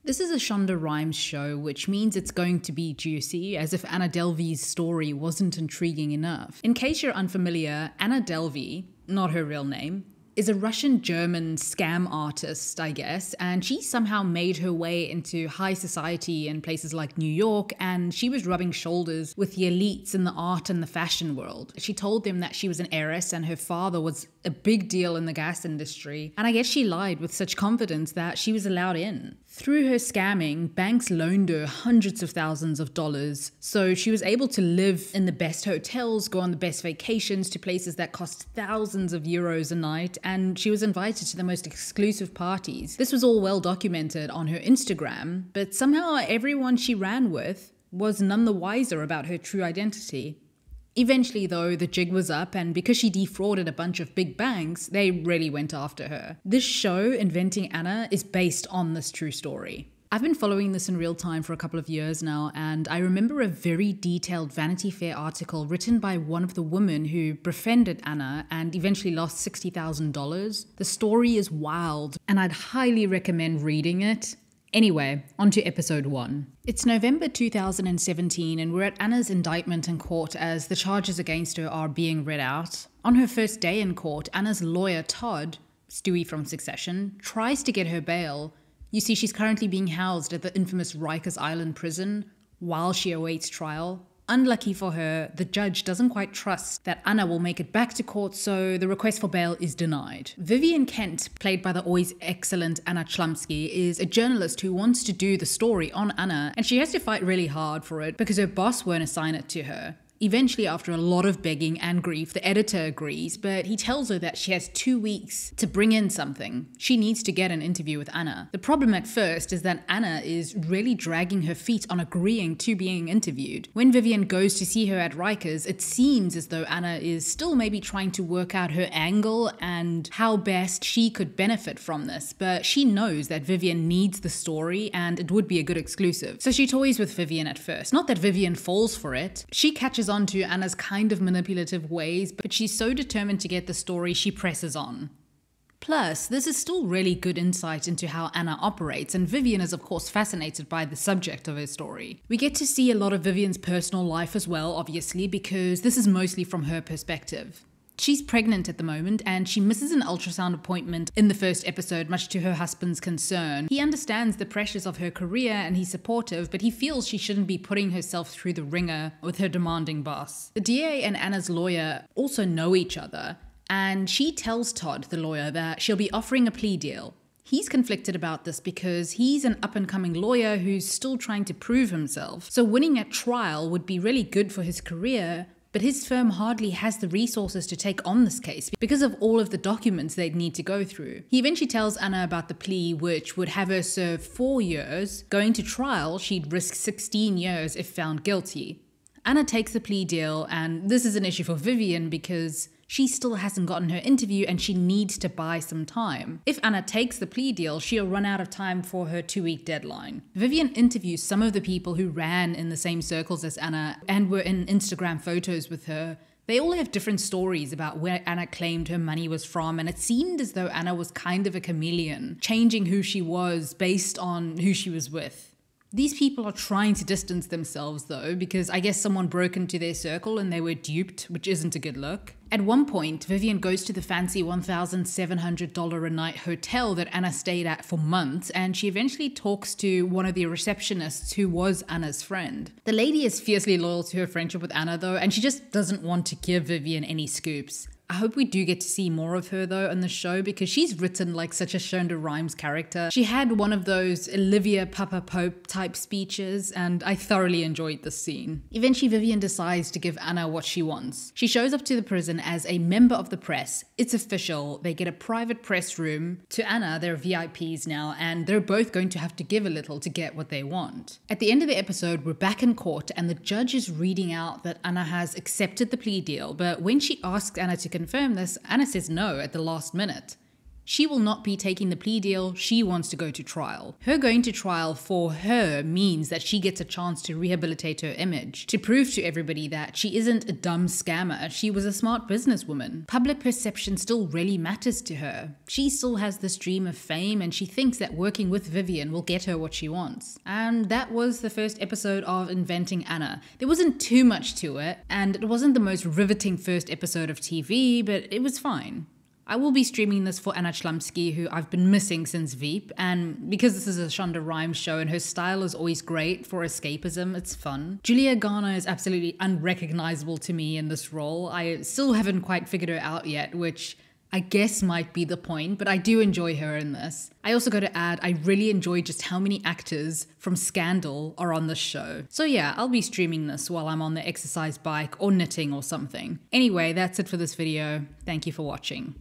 This is a Shonda Rhimes show, which means it's going to be juicy, as if Anna Delvey's story wasn't intriguing enough. In case you're unfamiliar, Anna Delvey, not her real name, is a Russian-German scam artist, I guess, and she somehow made her way into high society in places like New York, and she was rubbing shoulders with the elites in the art and the fashion world. She told them that she was an heiress and her father was a big deal in the gas industry, and I guess she lied with such confidence that she was allowed in. Through her scamming, banks loaned her hundreds of thousands of dollars, so she was able to live in the best hotels, go on the best vacations to places that cost thousands of euros a night, and she was invited to the most exclusive parties. This was all well documented on her Instagram, but somehow everyone she ran with was none the wiser about her true identity. Eventually, though, the jig was up, and because she defrauded a bunch of big banks, they really went after her. This show, Inventing Anna, is based on this true story. I've been following this in real time for a couple of years now, and I remember a very detailed Vanity Fair article written by one of the women who befriended Anna and eventually lost $60,000. The story is wild, and I'd highly recommend reading it. Anyway, on to episode 1. It's November 2017 and we're at Anna's indictment in court as the charges against her are being read out. On her first day in court, Anna's lawyer Todd, Stewie from Succession, tries to get her bail. You see, she's currently being housed at the infamous Rikers Island prison while she awaits trial. Unlucky for her, the judge doesn't quite trust that Anna will make it back to court, so the request for bail is denied. Vivian Kent, played by the always excellent Anna Chlumsky, is a journalist who wants to do the story on Anna, and she has to fight really hard for it because her boss won't assign it to her. Eventually, after a lot of begging and grief, the editor agrees, but he tells her that she has 2 weeks to bring in something. She needs to get an interview with Anna. The problem at first is that Anna is really dragging her feet on agreeing to being interviewed. When Vivian goes to see her at Rikers, it seems as though Anna is still maybe trying to work out her angle and how best she could benefit from this, but she knows that Vivian needs the story and it would be a good exclusive. So she toys with Vivian at first. Not that Vivian falls for it. She catches on to Anna's kind of manipulative ways, but she's so determined to get the story she presses on. Plus, this is still really good insight into how Anna operates, and Vivian is of course fascinated by the subject of her story. We get to see a lot of Vivian's personal life as well, obviously, because this is mostly from her perspective. She's pregnant at the moment and she misses an ultrasound appointment in the first episode, much to her husband's concern. He understands the pressures of her career and he's supportive, but he feels she shouldn't be putting herself through the ringer with her demanding boss. The DA and Anna's lawyer also know each other, and she tells Todd, the lawyer, that she'll be offering a plea deal. He's conflicted about this because he's an up-and-coming lawyer who's still trying to prove himself. So winning at trial would be really good for his career, but his firm hardly has the resources to take on this case because of all of the documents they'd need to go through. He eventually tells Anna about the plea, which would have her serve 4 years. Going to trial, she'd risk 16 years if found guilty. Anna takes the plea deal, and this is an issue for Vivian because she still hasn't gotten her interview and she needs to buy some time. If Anna takes the plea deal, she'll run out of time for her 2-week deadline. Vivian interviews some of the people who ran in the same circles as Anna and were in Instagram photos with her. They all have different stories about where Anna claimed her money was from, and it seemed as though Anna was kind of a chameleon, changing who she was based on who she was with. These people are trying to distance themselves though, because I guess someone broke into their circle and they were duped, which isn't a good look. At one point, Vivian goes to the fancy $1,700 a night hotel that Anna stayed at for months, and she eventually talks to one of the receptionists who was Anna's friend. The lady is fiercely loyal to her friendship with Anna though, and she just doesn't want to give Vivian any scoops. I hope we do get to see more of her though in the show because she's written like such a Shonda Rhimes character. She had one of those Olivia Papa Pope type speeches and I thoroughly enjoyed this scene. Eventually Vivian decides to give Anna what she wants. She shows up to the prison as a member of the press. It's official. They get a private press room. To Anna, they're VIPs now and they're both going to have to give a little to get what they want. At the end of the episode, we're back in court and the judge is reading out that Anna has accepted the plea deal, but when she asks Anna to confirm this, Anna says no at the last minute. She will not be taking the plea deal, she wants to go to trial. Her going to trial for her means that she gets a chance to rehabilitate her image, to prove to everybody that she isn't a dumb scammer, she was a smart businesswoman. Public perception still really matters to her. She still has this dream of fame and she thinks that working with Vivian will get her what she wants. And that was the first episode of Inventing Anna. There wasn't too much to it, and it wasn't the most riveting first episode of TV, but it was fine. I will be streaming this for Anna Chlumsky, who I've been missing since Veep, and because this is a Shonda Rhimes show and her style is always great for escapism, it's fun. Julia Garner is absolutely unrecognizable to me in this role. I still haven't quite figured her out yet, which I guess might be the point, but I do enjoy her in this. I also got to add, I really enjoy just how many actors from Scandal are on this show. So yeah, I'll be streaming this while I'm on the exercise bike or knitting or something. Anyway, that's it for this video. Thank you for watching.